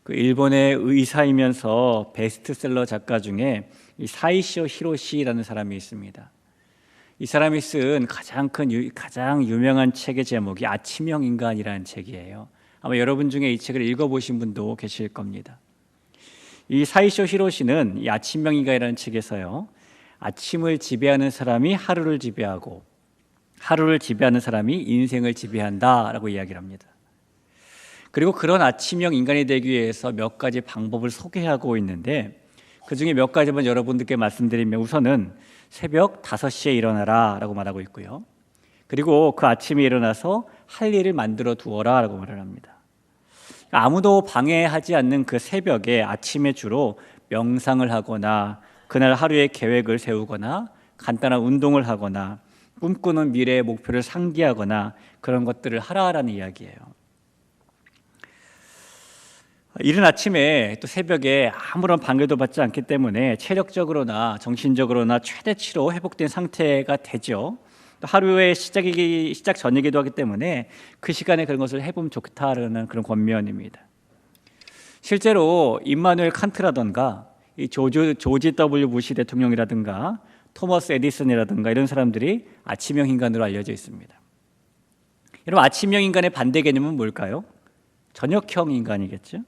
그 일본의 의사이면서 베스트셀러 작가 중에 이 사이쇼 히로시라는 사람이 있습니다. 이 사람이 쓴 가장 유명한 책의 제목이 아침형 인간이라는 책이에요. 아마 여러분 중에 이 책을 읽어보신 분도 계실 겁니다. 이 사이쇼 히로시는 이 아침형 인간이라는 책에서요, 아침을 지배하는 사람이 하루를 지배하고 하루를 지배하는 사람이 인생을 지배한다라고 이야기를 합니다. 그리고 그런 아침형 인간이 되기 위해서 몇 가지 방법을 소개하고 있는데, 그 중에 몇 가지만 여러분들께 말씀드리면, 우선은 새벽 5시에 일어나라 라고 말하고 있고요, 그리고 그 아침에 일어나서 할 일을 만들어 두어라 라고 말을 합니다. 아무도 방해하지 않는 그 새벽에 아침에 주로 명상을 하거나 그날 하루의 계획을 세우거나 간단한 운동을 하거나 꿈꾸는 미래의 목표를 상기하거나 그런 것들을 하라라는 이야기예요. 이른 아침에 또 새벽에 아무런 방해도 받지 않기 때문에 체력적으로나 정신적으로나 최대치로 회복된 상태가 되죠. 또 하루의 시작 전이기도 하기 때문에 그 시간에 그런 것을 해보면 좋다라는 그런 권면입니다. 실제로 임마누엘 칸트라든가 이 조지 W 부시 대통령이라든가 토머스 에디슨이라든가 이런 사람들이 아침형 인간으로 알려져 있습니다. 여러분, 아침형 인간의 반대 개념은 뭘까요? 저녁형 인간이겠죠.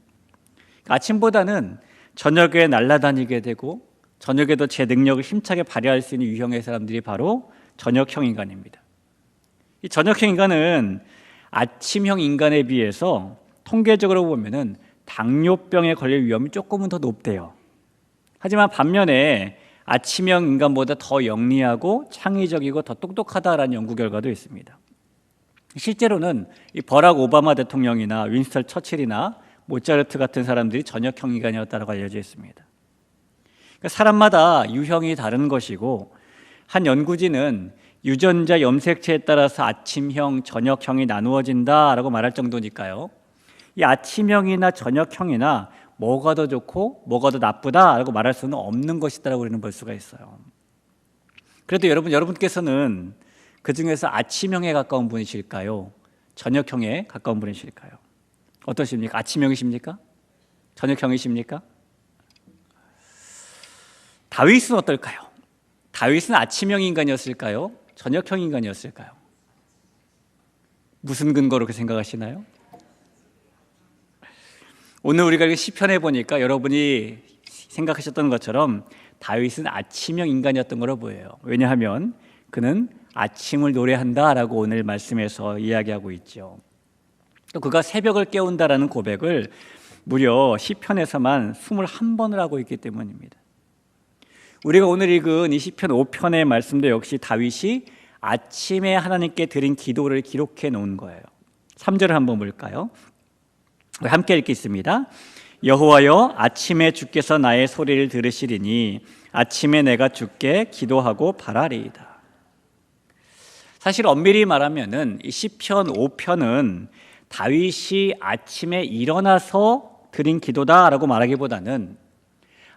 아침보다는 저녁에 날아다니게 되고 저녁에도 제 능력을 힘차게 발휘할 수 있는 유형의 사람들이 바로 저녁형 인간입니다. 이 저녁형 인간은 아침형 인간에 비해서 통계적으로 보면은 당뇨병에 걸릴 위험이 조금은 더 높대요. 하지만 반면에 아침형 인간보다 더 영리하고 창의적이고 더 똑똑하다라는 연구 결과도 있습니다. 실제로는 이 버락 오바마 대통령이나 윈스턴 처칠이나 모차르트 같은 사람들이 저녁형 인간이었다고 알려져 있습니다. 그러니까 사람마다 유형이 다른 것이고, 한 연구진은 유전자 염색체에 따라서 아침형, 저녁형이 나누어진다라고 말할 정도니까요, 이 아침형이나 저녁형이나 뭐가 더 좋고 뭐가 더 나쁘다라고 말할 수는 없는 것이다라고 우리는 볼 수가 있어요. 그래도 여러분께서는 그 중에서 아침형에 가까운 분이실까요? 저녁형에 가까운 분이실까요? 어떠십니까? 아침형이십니까? 저녁형이십니까? 다윗은 어떨까요? 다윗은 아침형 인간이었을까요? 저녁형 인간이었을까요? 무슨 근거로 그렇게 생각하시나요? 오늘 우리가 시편에 보니까 여러분이 생각하셨던 것처럼 다윗은 아침형 인간이었던 걸로 보여요. 왜냐하면 그는 아침을 노래한다라고 오늘 말씀에서 이야기하고 있죠. 또 그가 새벽을 깨운다라는 고백을 무려 시편에서만 21번을 하고 있기 때문입니다. 우리가 오늘 읽은 이 시편 5편의 말씀도 역시 다윗이 아침에 하나님께 드린 기도를 기록해 놓은 거예요. 3절을 한번 볼까요? 함께 읽겠습니다. 여호와여, 아침에 주께서 나의 소리를 들으시리니 아침에 내가 주께 기도하고 바라리이다. 사실 엄밀히 말하면은 이 시편 5편은 다윗이 아침에 일어나서 드린 기도다라고 말하기보다는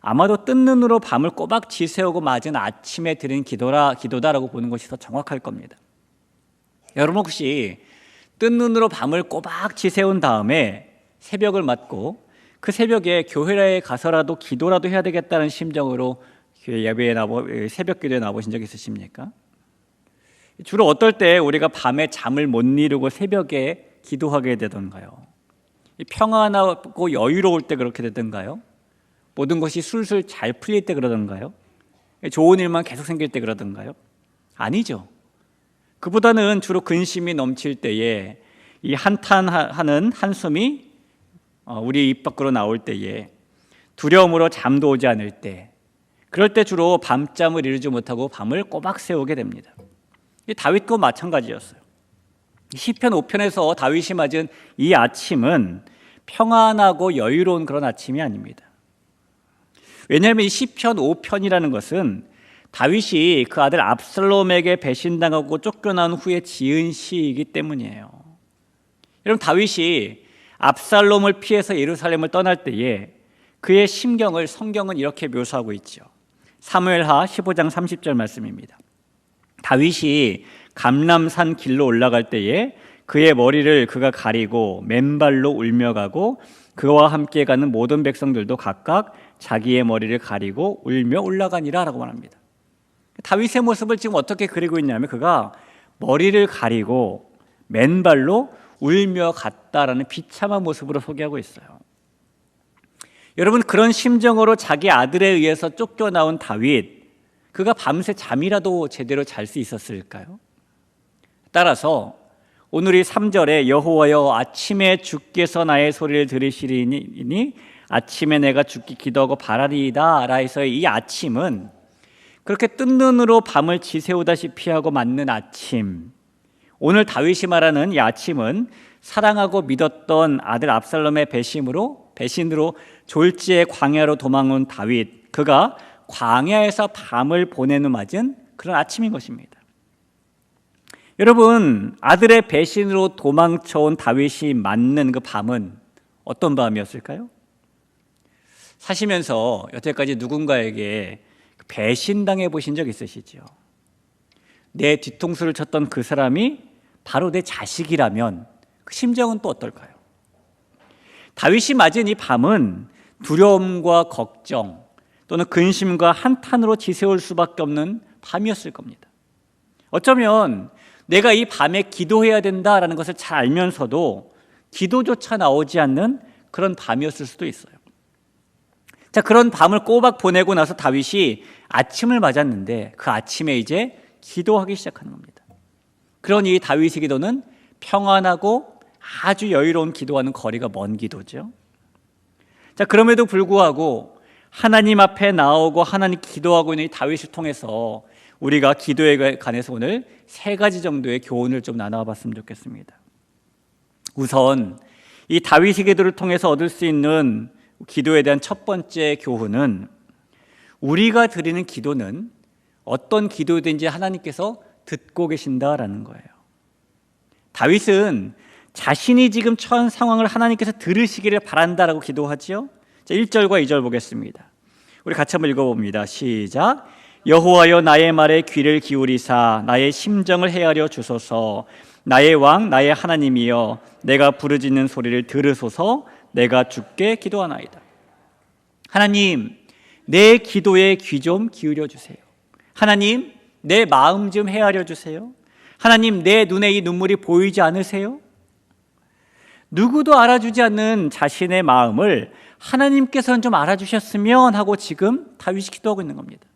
아마도 뜬 눈으로 밤을 꼬박 지새우고 맞은 아침에 드린 기도다라고 보는 것이 더 정확할 겁니다. 여러분, 혹시 뜬 눈으로 밤을 꼬박 지새운 다음에 새벽을 맞고 그 새벽에 교회에 가서라도 기도라도 해야 되겠다는 심정으로 예배에 새벽 기도에 나오신 적 있으십니까? 주로 어떨 때 우리가 밤에 잠을 못 이루고 새벽에 기도하게 되던가요? 평안하고 여유로울 때 그렇게 되던가요? 모든 것이 술술 잘 풀릴 때 그러던가요? 좋은 일만 계속 생길 때 그러던가요? 아니죠. 그보다는 주로 근심이 넘칠 때에 이 한탄하는 한숨이 우리 입 밖으로 나올 때에, 두려움으로 잠도 오지 않을 때, 그럴 때 주로 밤잠을 이루지 못하고 밤을 꼬박 새우게 됩니다. 다윗과 마찬가지였어요. 시편 5편에서 다윗이 맞은 이 아침은 평안하고 여유로운 그런 아침이 아닙니다. 왜냐하면 이 시편 5편이라는 것은 다윗이 그 아들 압살롬에게 배신당하고 쫓겨난 후에 지은 시이기 때문이에요. 여러분, 다윗이 압살롬을 피해서 예루살렘을 떠날 때에 그의 심경을 성경은 이렇게 묘사하고 있죠. 사무엘하 15장 30절 말씀입니다. 다윗이 감람산 길로 올라갈 때에 그의 머리를 그가 가리고 맨발로 울며 가고 그와 함께 가는 모든 백성들도 각각 자기의 머리를 가리고 울며 올라가니라 라고 말합니다. 다윗의 모습을 지금 어떻게 그리고 있냐면 그가 머리를 가리고 맨발로 울며 갔다라는 비참한 모습으로 소개하고 있어요. 여러분, 그런 심정으로 자기 아들에 의해서 쫓겨나온 다윗, 그가 밤새 잠이라도 제대로 잘 수 있었을까요? 따라서 오늘 이 3절에 여호와여 아침에 주께서 나의 소리를 들으시리니 아침에 내가 주께 기도하고 바라리이다 라해서의 이 아침은 그렇게 뜬 눈으로 밤을 지새우다시피 하고 맞는 아침, 오늘 다윗이 말하는 이 아침은 사랑하고 믿었던 아들 압살롬의 배신으로 졸지에 광야로 도망온 다윗, 그가 광야에서 밤을 보낸 후 맞은 그런 아침인 것입니다. 여러분, 아들의 배신으로 도망쳐온 다윗이 맞는 그 밤은 어떤 밤이었을까요? 사시면서 여태까지 누군가에게 배신당해 보신 적 있으시죠? 내 뒤통수를 쳤던 그 사람이 바로 내 자식이라면 그 심정은 또 어떨까요? 다윗이 맞은 이 밤은 두려움과 걱정 또는 근심과 한탄으로 지새울 수밖에 없는 밤이었을 겁니다. 어쩌면 내가 이 밤에 기도해야 된다라는 것을 잘 알면서도 기도조차 나오지 않는 그런 밤이었을 수도 있어요. 자, 그런 밤을 꼬박 보내고 나서 다윗이 아침을 맞았는데 그 아침에 이제 기도하기 시작하는 겁니다. 그러니 다윗의 기도는 평안하고 아주 여유로운 기도와는 거리가 먼 기도죠. 자, 그럼에도 불구하고 하나님 앞에 나오고 하나님 기도하고 있는 이 다윗을 통해서 우리가 기도에 관해서 오늘 3가지 정도의 교훈을 좀 나눠봤으면 좋겠습니다. 우선 이 다윗의 기도를 통해서 얻을 수 있는 기도에 대한 첫 번째 교훈은 우리가 드리는 기도는 어떤 기도든지 하나님께서 듣고 계신다라는 거예요. 다윗은 자신이 지금 처한 상황을 하나님께서 들으시기를 바란다라고 기도하지요. 자, 1절과 2절 보겠습니다. 우리 같이 한번 읽어봅니다. 시작. 여호와여 나의 말에 귀를 기울이사 나의 심정을 헤아려 주소서. 나의 왕 나의 하나님이여 내가 부르짖는 소리를 들으소서. 내가 주께 기도하나이다. 하나님, 내 기도에 귀 좀 기울여 주세요. 하나님, 내 마음 좀 헤아려 주세요. 하나님, 내 눈에 이 눈물이 보이지 않으세요? 누구도 알아주지 않는 자신의 마음을 하나님께서는 좀 알아주셨으면 하고 지금 다윗이 기도하고 있는 겁니다.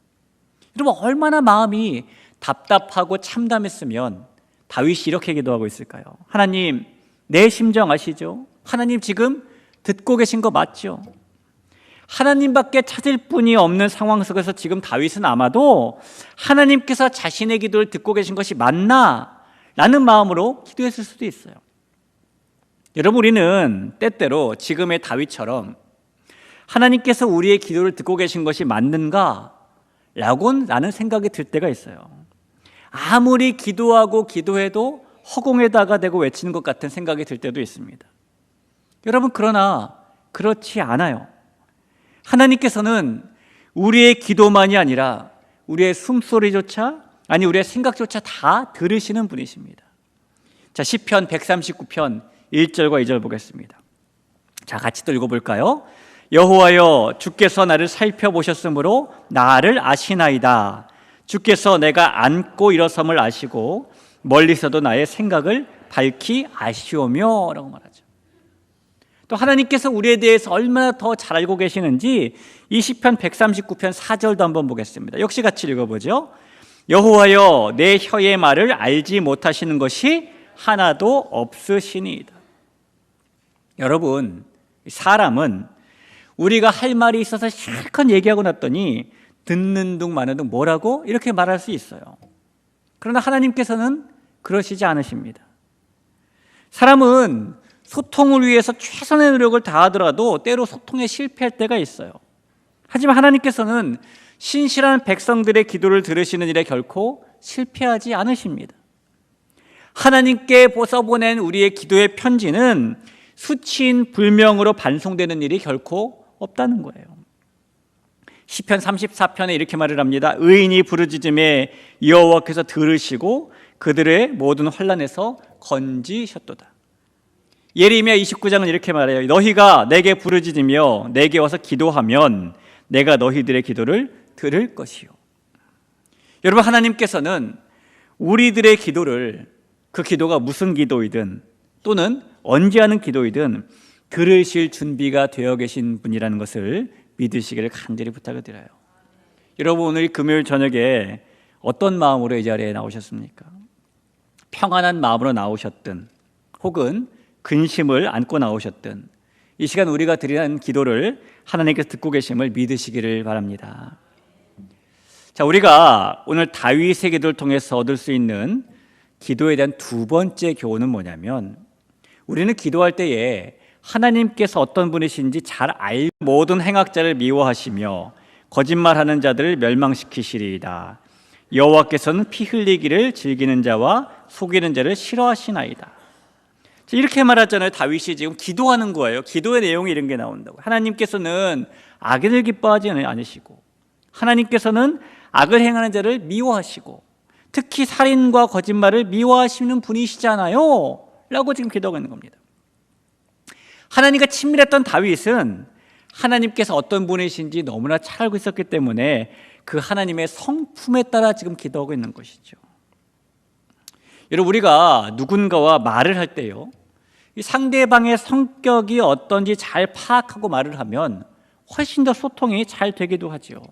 여러분, 얼마나 마음이 답답하고 참담했으면 다윗이 이렇게 기도하고 있을까요? 하나님, 내 심정 아시죠? 하나님 지금 듣고 계신 거 맞죠? 하나님밖에 찾을 분이 없는 상황 속에서 지금 다윗은 아마도 하나님께서 자신의 기도를 듣고 계신 것이 맞나? 라는 마음으로 기도했을 수도 있어요. 여러분, 우리는 때때로 지금의 다윗처럼 하나님께서 우리의 기도를 듣고 계신 것이 맞는가? 라는 생각이 들 때가 있어요. 아무리 기도하고 기도해도 허공에다가 대고 외치는 것 같은 생각이 들 때도 있습니다. 여러분, 그러나 그렇지 않아요. 하나님께서는 우리의 기도만이 아니라 우리의 숨소리조차, 아니 우리의 생각조차 다 들으시는 분이십니다. 자, 시편 139편 1절과 2절 보겠습니다. 자, 같이 또 읽어볼까요? 여호와여 주께서 나를 살펴보셨으므로 나를 아시나이다. 주께서 내가 앉고 일어섬을 아시고 멀리서도 나의 생각을 밝히 아시오며 라고 말하죠. 또 하나님께서 우리에 대해서 얼마나 더 잘 알고 계시는지 이 시편 139편 4절도 한번 보겠습니다. 역시 같이 읽어보죠. 여호와여 내 혀의 말을 알지 못하시는 것이 하나도 없으시니이다. 여러분, 사람은 우리가 할 말이 있어서 실컷 얘기하고 났더니 듣는 둥 마는 둥 뭐라고 이렇게 말할 수 있어요. 그러나 하나님께서는 그러시지 않으십니다. 사람은 소통을 위해서 최선의 노력을 다하더라도 때로 소통에 실패할 때가 있어요. 하지만 하나님께서는 신실한 백성들의 기도를 들으시는 일에 결코 실패하지 않으십니다. 하나님께 보낸 우리의 기도의 편지는 수치인 불명으로 반송되는 일이 결코 없다는 거예요. 시편 34편에 이렇게 말을 합니다. 의인이 부르짖음에 여호와께서 들으시고 그들의 모든 환난에서 건지셨도다. 예레미야 29장은 이렇게 말해요. 너희가 내게 부르짖으며 내게 와서 기도하면 내가 너희들의 기도를 들을 것이요. 여러분, 하나님께서는 우리들의 기도를, 그 기도가 무슨 기도이든 또는 언제 하는 기도이든 들으실 준비가 되어 계신 분이라는 것을 믿으시기를 간절히 부탁을 드려요. 여러분, 오늘 금요일 저녁에 어떤 마음으로 이 자리에 나오셨습니까? 평안한 마음으로 나오셨든 혹은 근심을 안고 나오셨든 이 시간 우리가 드리는 기도를 하나님께서 듣고 계심을 믿으시기를 바랍니다. 자, 우리가 오늘 다윗의 기도를 통해서 얻을 수 있는 기도에 대한 두 번째 교훈은 뭐냐면, 우리는 기도할 때에 하나님께서 어떤 분이신지 잘 알고 모든 행악자를 미워하시며 거짓말하는 자들을 멸망시키시리이다. 여호와께서는 피 흘리기를 즐기는 자와 속이는 자를 싫어하시나이다. 이렇게 말하잖아요. 다윗이 지금 기도하는 거예요. 기도의 내용이 이런 게 나온다고. 하나님께서는 악인을 기뻐하지 않으시고, 하나님께서는 악을 행하는 자를 미워하시고, 특히 살인과 거짓말을 미워하시는 분이시잖아요 라고 지금 기도하고 있는 겁니다. 하나님과 친밀했던 다윗은 하나님께서 어떤 분이신지 너무나 잘 알고 있었기 때문에 그 하나님의 성품에 따라 지금 기도하고 있는 것이죠. 여러분, 우리가 누군가와 말을 할 때요, 이 상대방의 성격이 어떤지 잘 파악하고 말을 하면 훨씬 더 소통이 잘 되기도 하죠.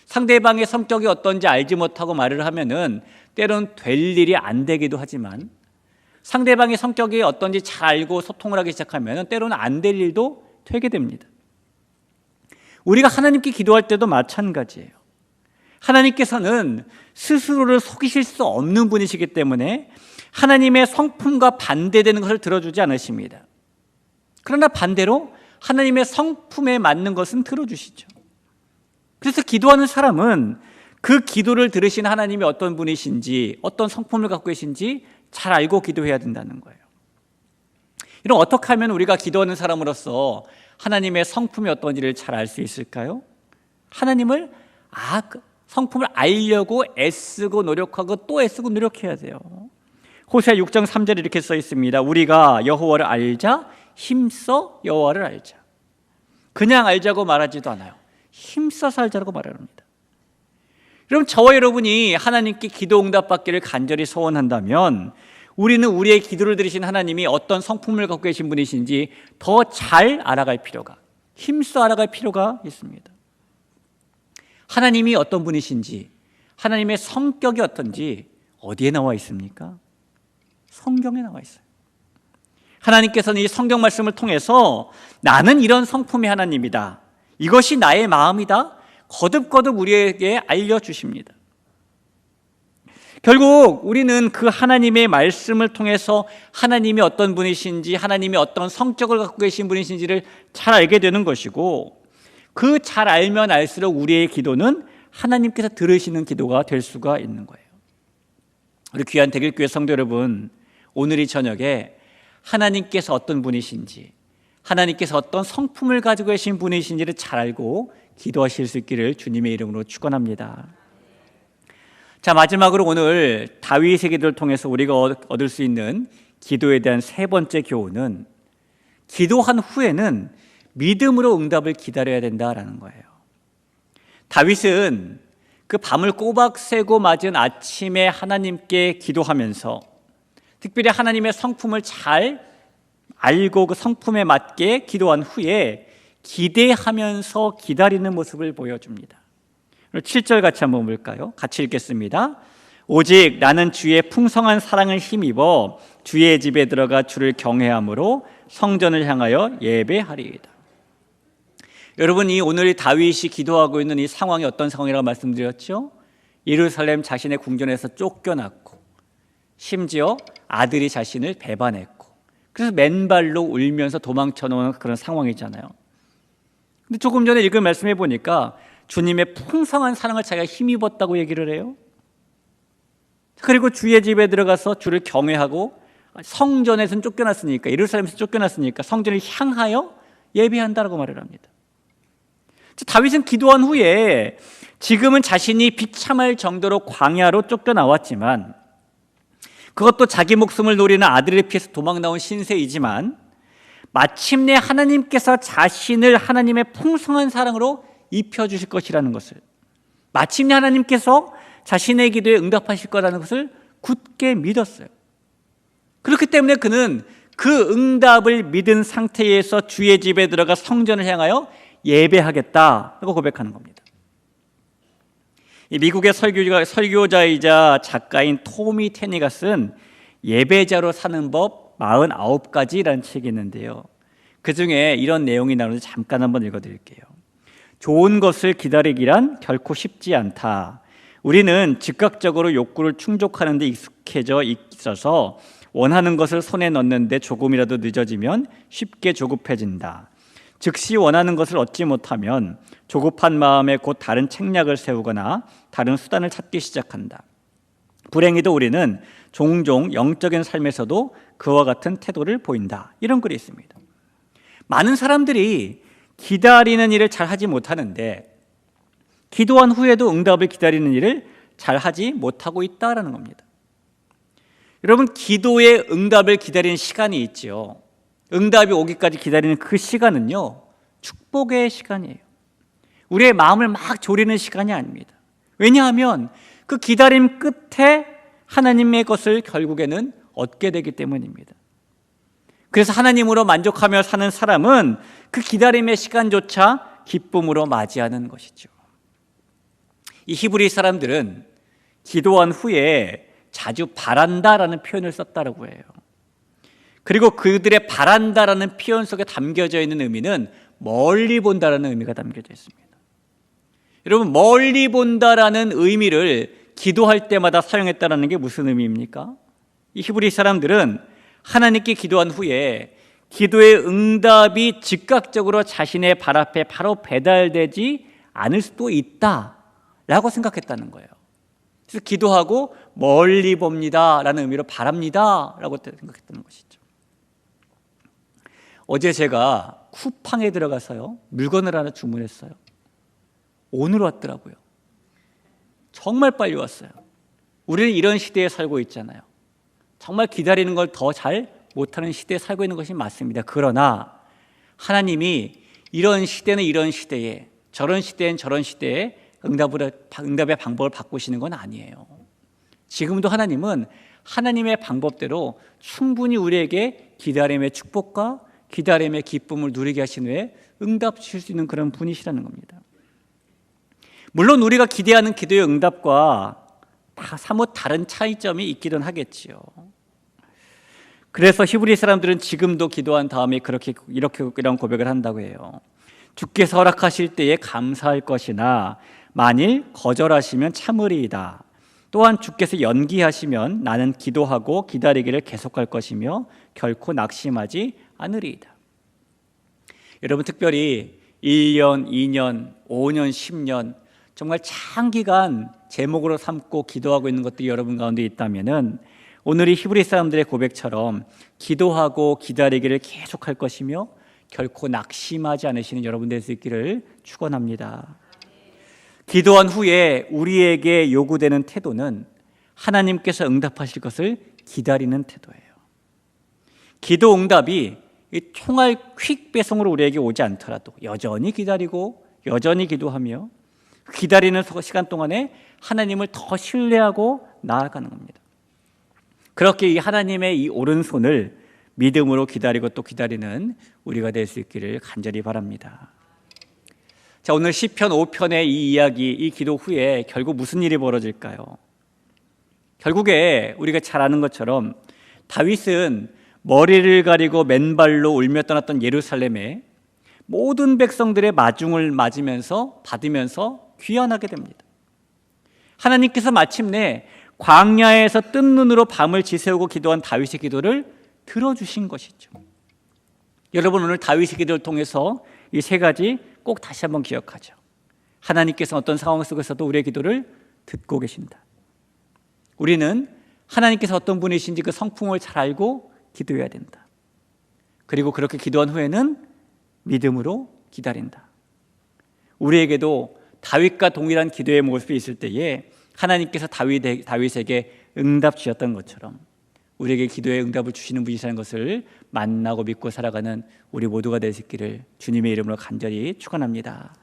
상대방의 성격이 어떤지 알지 못하고 말을 하면은 때로는 될 일이 안 되기도 하지만, 상대방의 성격이 어떤지 잘 알고 소통을 하기 시작하면 때로는 안 될 일도 되게 됩니다. 우리가 하나님께 기도할 때도 마찬가지예요. 하나님께서는 스스로를 속이실 수 없는 분이시기 때문에 하나님의 성품과 반대되는 것을 들어주지 않으십니다. 그러나 반대로 하나님의 성품에 맞는 것은 들어주시죠. 그래서 기도하는 사람은 그 기도를 들으신 하나님이 어떤 분이신지, 어떤 성품을 갖고 계신지 잘 알고 기도해야 된다는 거예요. 이럼 어떻게 하면 우리가 기도하는 사람으로서 하나님의 성품이 어떤지를 잘 알 수 있을까요? 하나님을 성품을 알려고 애쓰고 노력하고 또 애쓰고 노력해야 돼요. 호세아 6장 3절에 이렇게 써 있습니다. 우리가 여호와를 알자, 힘써 여호와를 알자. 그냥 알자고 말하지도 않아요. 힘써서 알자고 말합니다. 그럼 저와 여러분이 하나님께 기도 응답받기를 간절히 소원한다면 우리는 우리의 기도를 들으신 하나님이 어떤 성품을 갖고 계신 분이신지 더 잘 알아갈 필요가, 힘써 알아갈 필요가 있습니다. 하나님이 어떤 분이신지, 하나님의 성격이 어떤지 어디에 나와 있습니까? 성경에 나와 있어요. 하나님께서는 이 성경 말씀을 통해서 나는 이런 성품의 하나님이다, 이것이 나의 마음이다, 거듭거듭 우리에게 알려주십니다. 결국 우리는 그 하나님의 말씀을 통해서 하나님이 어떤 분이신지, 하나님이 어떤 성격을 갖고 계신 분이신지를 잘 알게 되는 것이고, 그 잘 알면 알수록 우리의 기도는 하나님께서 들으시는 기도가 될 수가 있는 거예요. 우리 귀한 대길교회 성도 여러분, 오늘 이 저녁에 하나님께서 어떤 분이신지, 하나님께서 어떤 성품을 가지고 계신 분이신지를 잘 알고 기도하실 수 있기를 주님의 이름으로 축원합니다. 자, 마지막으로 오늘 다윗의 기도를 통해서 우리가 얻을 수 있는 기도에 대한 세 번째 교훈은, 기도한 후에는 믿음으로 응답을 기다려야 된다라는 거예요. 다윗은 그 밤을 꼬박 새고 맞은 아침에 하나님께 기도하면서 특별히 하나님의 성품을 잘 알고 그 성품에 맞게 기도한 후에 기대하면서 기다리는 모습을 보여줍니다. 7절 같이 한번 볼까요? 같이 읽겠습니다. 오직 나는 주의 풍성한 사랑을 힘입어 주의 집에 들어가 주를 경외함으로 성전을 향하여 예배하리이다. 여러분이 오늘 다윗이 기도하고 있는 이 상황이 어떤 상황이라고 말씀드렸죠? 예루살렘 자신의 궁전에서 쫓겨났고, 심지어 아들이 자신을 배반했고, 그래서 맨발로 울면서 도망쳐놓은 그런 상황이잖아요. 근데 조금 전에 읽은 말씀해 보니까 주님의 풍성한 사랑을 자기가 힘입었다고 얘기를 해요. 그리고 주의 집에 들어가서 주를 경외하고, 성전에서는 쫓겨났으니까, 예루살렘에서 쫓겨났으니까 성전을 향하여 예배한다라고 말을 합니다. 다윗은 기도한 후에 지금은 자신이 비참할 정도로 광야로 쫓겨나왔지만 그것도 자기 목숨을 노리는 아들을 피해서 도망 나온 신세이지만 마침내 하나님께서 자신을 하나님의 풍성한 사랑으로 입혀주실 것이라는 것을, 마침내 하나님께서 자신의 기도에 응답하실 거라는 것을 굳게 믿었어요. 그렇기 때문에 그는 그 응답을 믿은 상태에서 주의 집에 들어가 성전을 향하여 예배하겠다고 고백하는 겁니다. 이 미국의 설교자이자 작가인 토미 테니가 쓴 예배자로 사는 법 49가지라는 책이 있는데요, 그 중에 이런 내용이 나오는데 잠깐 한번 읽어드릴게요. 좋은 것을 기다리기란 결코 쉽지 않다. 우리는 즉각적으로 욕구를 충족하는 데 익숙해져 있어서 원하는 것을 손에 넣는데 조금이라도 늦어지면 쉽게 조급해진다. 즉시 원하는 것을 얻지 못하면 조급한 마음에 곧 다른 책략을 세우거나 다른 수단을 찾기 시작한다. 불행히도 우리는 종종 영적인 삶에서도 그와 같은 태도를 보인다. 이런 글이 있습니다. 많은 사람들이 기다리는 일을 잘 하지 못하는데 기도한 후에도 응답을 기다리는 일을 잘 하지 못하고 있다는 겁니다. 여러분, 기도의 응답을 기다리는 시간이 있죠. 응답이 오기까지 기다리는 그 시간은요, 축복의 시간이에요. 우리의 마음을 막 졸이는 시간이 아닙니다. 왜냐하면 그 기다림 끝에 하나님의 것을 결국에는 얻게 되기 때문입니다. 그래서 하나님으로 만족하며 사는 사람은 그 기다림의 시간조차 기쁨으로 맞이하는 것이죠. 이 히브리 사람들은 기도한 후에 자주 바란다라는 표현을 썼다고 해요. 그리고 그들의 바란다라는 표현 속에 담겨져 있는 의미는 멀리 본다라는 의미가 담겨져 있습니다. 여러분, 멀리 본다라는 의미를 기도할 때마다 사용했다는 게 무슨 의미입니까? 이 히브리 사람들은 하나님께 기도한 후에 기도의 응답이 즉각적으로 자신의 발 앞에 바로 배달되지 않을 수도 있다라고 생각했다는 거예요. 그래서 기도하고 멀리 봅니다 라는 의미로 바랍니다 라고 생각했다는 것이죠. 어제 제가 쿠팡에 들어가서요, 물건을 하나 주문했어요. 오늘 왔더라고요. 정말 빨리 왔어요. 우리는 이런 시대에 살고 있잖아요. 정말 기다리는 걸 더 잘 못하는 시대에 살고 있는 것이 맞습니다. 그러나 하나님이 이런 시대는 이런 시대에, 저런 시대는 저런 시대에 응답의 방법을 바꾸시는 건 아니에요. 지금도 하나님은 하나님의 방법대로 충분히 우리에게 기다림의 축복과 기다림의 기쁨을 누리게 하신 후에 응답 주실 수 있는 그런 분이시라는 겁니다. 물론 우리가 기대하는 기도의 응답과 다 사뭇 다른 차이점이 있기는 하겠지요. 그래서 히브리 사람들은 지금도 기도한 다음에 이런 고백을 한다고 해요. 주께서 허락하실 때에 감사할 것이나 만일 거절하시면 참으리이다. 또한 주께서 연기하시면 나는 기도하고 기다리기를 계속할 것이며 결코 낙심하지 않으리이다. 여러분, 특별히 1년, 2년, 5년, 10년 정말 장기간 제목으로 삼고 기도하고 있는 것들이 여러분 가운데 있다면은 오늘 이 히브리 사람들의 고백처럼 기도하고 기다리기를 계속할 것이며 결코 낙심하지 않으시는 여러분 될 수 있기를 축원합니다. 기도한 후에 우리에게 요구되는 태도는 하나님께서 응답하실 것을 기다리는 태도예요. 기도 응답이 총알 퀵 배송으로 우리에게 오지 않더라도 여전히 기다리고 여전히 기도하며 기다리는 시간 동안에 하나님을 더 신뢰하고 나아가는 겁니다. 그렇게 이 하나님의 이 오른손을 믿음으로 기다리고 또 기다리는 우리가 될 수 있기를 간절히 바랍니다. 자, 오늘 시편 5편의 이 이야기, 이 기도 후에 결국 무슨 일이 벌어질까요? 결국에 우리가 잘 아는 것처럼 다윗은 머리를 가리고 맨발로 울며 떠났던 예루살렘에 모든 백성들의 마중을 받으면서 귀환하게 됩니다. 하나님께서 마침내 광야에서 뜬 눈으로 밤을 지새우고 기도한 다윗의 기도를 들어주신 것이죠. 여러분, 오늘 다윗의 기도를 통해서 이 세 가지 꼭 다시 한번 기억하죠. 하나님께서 어떤 상황 속에서도 우리의 기도를 듣고 계신다. 우리는 하나님께서 어떤 분이신지 그 성품을 잘 알고 기도해야 된다. 그리고 그렇게 기도한 후에는 믿음으로 기다린다. 우리에게도 다윗과 동일한 기도의 모습이 있을 때에 하나님께서 다윗에게 응답 주셨던 것처럼 우리에게 기도의 응답을 주시는 분이라는 것을 만나고 믿고 살아가는 우리 모두가 될 수 있기를 주님의 이름으로 간절히 축원합니다.